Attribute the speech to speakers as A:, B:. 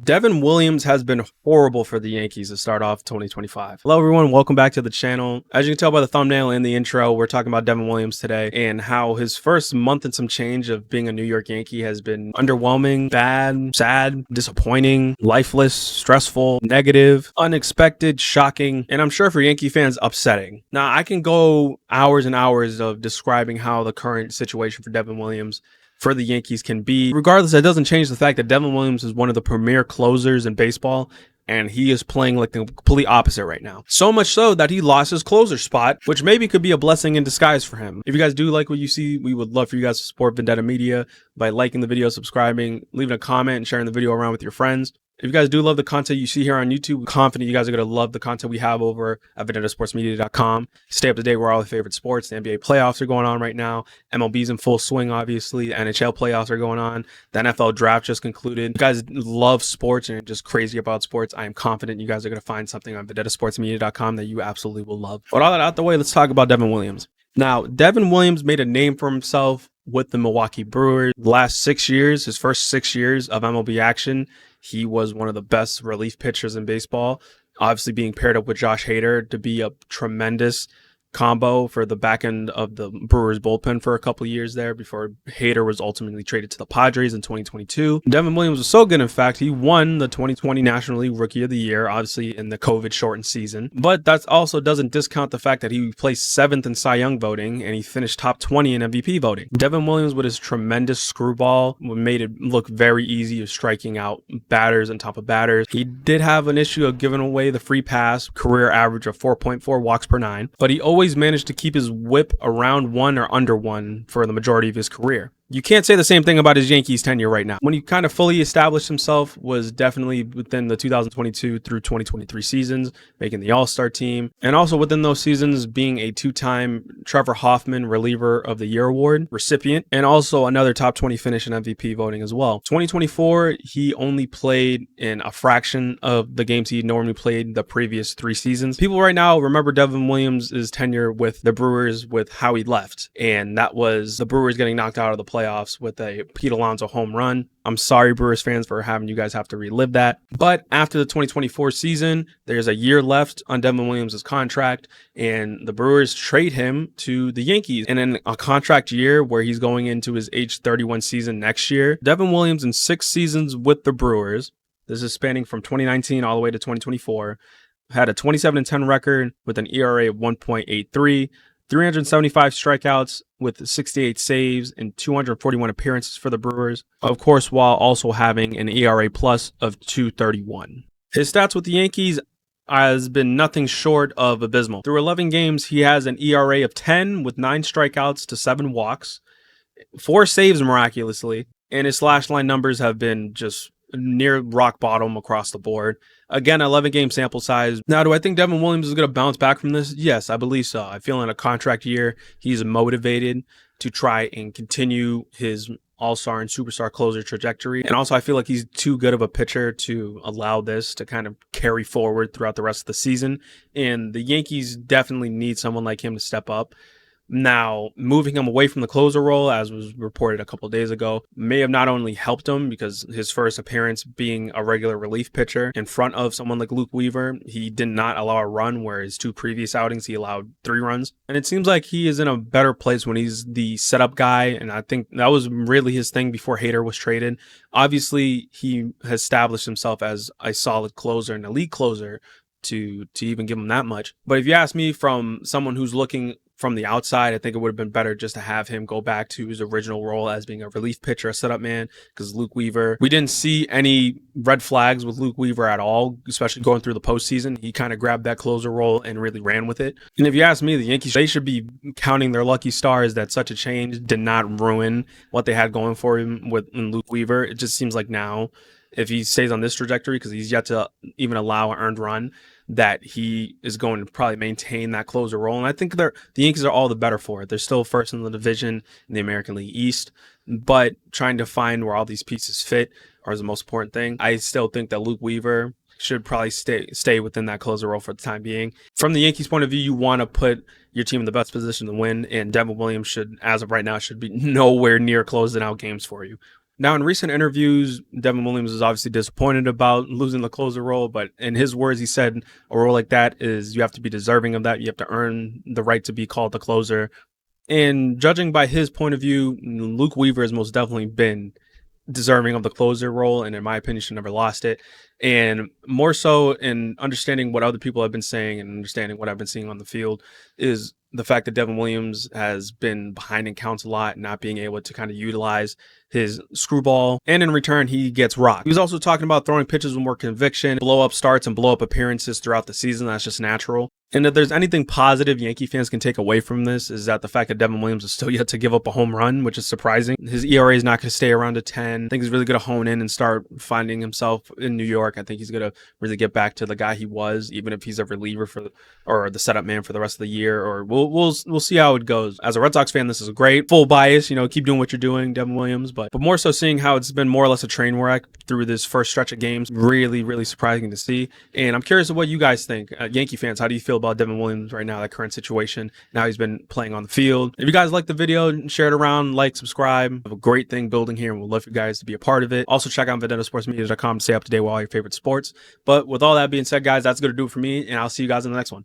A: Devin Williams has been horrible for the Yankees to start off 2025. Hello everyone, welcome back to the channel. As you can tell by the thumbnail and the intro, we're talking about Devin Williams today and how his first month and some change of being a New York Yankee has been underwhelming, bad, sad, disappointing, lifeless, stressful, negative, unexpected, shocking, and I'm sure for Yankee fans, upsetting. Now, I can go hours and hours of describing how the current situation for Devin Williams for the Yankees can be. Regardless, that doesn't change the fact that Devin Williams is one of the premier closers in baseball, and he is playing like the complete opposite right now. So much so that he lost his closer spot, which maybe could be a blessing in disguise for him. If you guys do like what you see, we would love for you guys to support Vendetta Media by liking the video, subscribing, leaving a comment, and sharing the video around with your friends. If you guys do love the content you see here on YouTube, I'm confident you guys are going to love the content we have over at vendettasportsmedia.com. Stay up to date with all the favorite sports. The NBA playoffs are going on right now. MLB's in full swing, obviously. The NHL playoffs are going on. The NFL draft just concluded. If you guys love sports and are just crazy about sports, I am confident you guys are going to find something on vendettasportsmedia.com that you absolutely will love. But all that out the way, let's talk about Devin Williams. Now, Devin Williams made a name for himself with the Milwaukee Brewers. The last 6 years, his first 6 years of MLB action, he was one of the best relief pitchers in baseball. Obviously being paired up with Josh Hader to be a tremendous combo for the back end of the Brewers bullpen for a couple of years there before Hader was ultimately traded to the Padres in 2022. Devin Williams was so good, in fact, he won the 2020 National League Rookie of the Year, obviously in the COVID-shortened season. But that also doesn't discount the fact that he placed 7th in Cy Young voting and he finished top 20 in MVP voting. Devin Williams, with his tremendous screwball, made it look very easy of striking out batters on top of batters. He did have an issue of giving away the free pass, career average of 4.4 walks per 9, but he always managed to keep his whip around 1 or under 1 for the majority of his career. You can't say the same thing about his Yankees tenure right now. When he kind of fully established himself was definitely within the 2022 through 2023 seasons, making the All-Star team, and also within those seasons being a 2-time Trevor Hoffman Reliever of the Year award recipient, and also another top 20 finish in MVP voting as well. 2024, he only played in a fraction of the games he normally played the previous 3 seasons. People right now remember Devin Williams' tenure with the Brewers with how he left, and that was the Brewers getting knocked out of the playoffs with a Pete Alonso home run. I'm sorry, Brewers fans, for having you guys have to relive that. But after the 2024 season, there's a year left on Devin Williams' contract, and the Brewers trade him to the Yankees. And in a contract year where he's going into his age 31 season next year, Devin Williams in 6 seasons with the Brewers, this is spanning from 2019 all the way to 2024, had a 27-10 record with an ERA of 1.83, 375 strikeouts with 68 saves and 241 appearances for the Brewers, of course, while also having an ERA plus of 231. His stats with the Yankees has been nothing short of abysmal. Through 11 games, he has an ERA of 10 with 9 strikeouts to 7 walks, 4 saves miraculously, and his slash line numbers have been just near rock bottom across the board. Again, 11-game sample size. Now, do I think Devin Williams is going to bounce back from this? Yes, I believe so. I feel in a contract year, he's motivated to try and continue his all-star and superstar closer trajectory. And also, I feel like he's too good of a pitcher to allow this to kind of carry forward throughout the rest of the season. And the Yankees definitely need someone like him to step up. Now, moving him away from the closer role, as was reported a couple of days ago, may have not only helped him because his first appearance being a regular relief pitcher in front of someone like Luke Weaver, he did not allow a run, where his 2 previous outings, he allowed 3 runs. And it seems like he is in a better place when he's the setup guy, and I think that was really his thing before Hader was traded. Obviously, he has established himself as a solid closer, an elite closer, to even give him that much. But if you ask me, from someone who's looking from the outside, I think it would have been better just to have him go back to his original role as being a relief pitcher, a setup man, because Luke Weaver, we didn't see any red flags with Luke Weaver at all, especially going through the postseason. He kind of grabbed that closer role and really ran with it. And if you ask me, the Yankees, they should be counting their lucky stars that such a change did not ruin what they had going for him with Luke Weaver. It just seems like now, if he stays on this trajectory, because he's yet to even allow an earned run, that he is going to probably maintain that closer role. And I think the Yankees are all the better for it. They're still first in the division in the American League East, but trying to find where all these pieces fit is the most important thing. I still think that Luke Weaver should probably stay within that closer role for the time being. From the Yankees' point of view, you want to put your team in the best position to win, and Devin Williams should, as of right now, should be nowhere near closing out games for you. Now, in recent interviews, Devin Williams is obviously disappointed about losing the closer role, but in his words, he said a role like that is you have to be deserving of that. You have to earn the right to be called the closer. And judging by his point of view, Luke Weaver has most definitely been deserving of the closer role, and in my opinion should never lost it. And more so in understanding what other people have been saying and understanding what I've been seeing on the field is the fact that Devin Williams has been behind in counts a lot, not being able to kind of utilize his screwball, and in return he gets rocked. He was also talking about throwing pitches with more conviction, blow up starts and blow up appearances throughout the season. That's just natural. And if there's anything positive Yankee fans can take away from this, is that the fact that Devin Williams is still yet to give up a home run, which is surprising. His ERA is not going to stay around a 10. I think he's really going to hone in and start finding himself in New York. I think he's going to really get back to the guy he was, even if he's a reliever or the setup man for the rest of the year. Or we'll see how it goes. As a Red Sox fan, this is great. Full bias, keep doing what you're doing, Devin Williams. But more so seeing how it's been more or less a train wreck through this first stretch of games, really, really surprising to see. And I'm curious of what you guys think. Yankee fans, how do you feel about Devin Williams right now, that current situation? Now he's been playing on the field. If you guys like the video, share it around, like, subscribe. Have a great thing building here, and we'd love for you guys to be a part of it. Also, check out VendettaSportsMedia.com to stay up to date with all your favorite sports. But with all that being said, guys, that's going to do it for me, and I'll see you guys in the next one.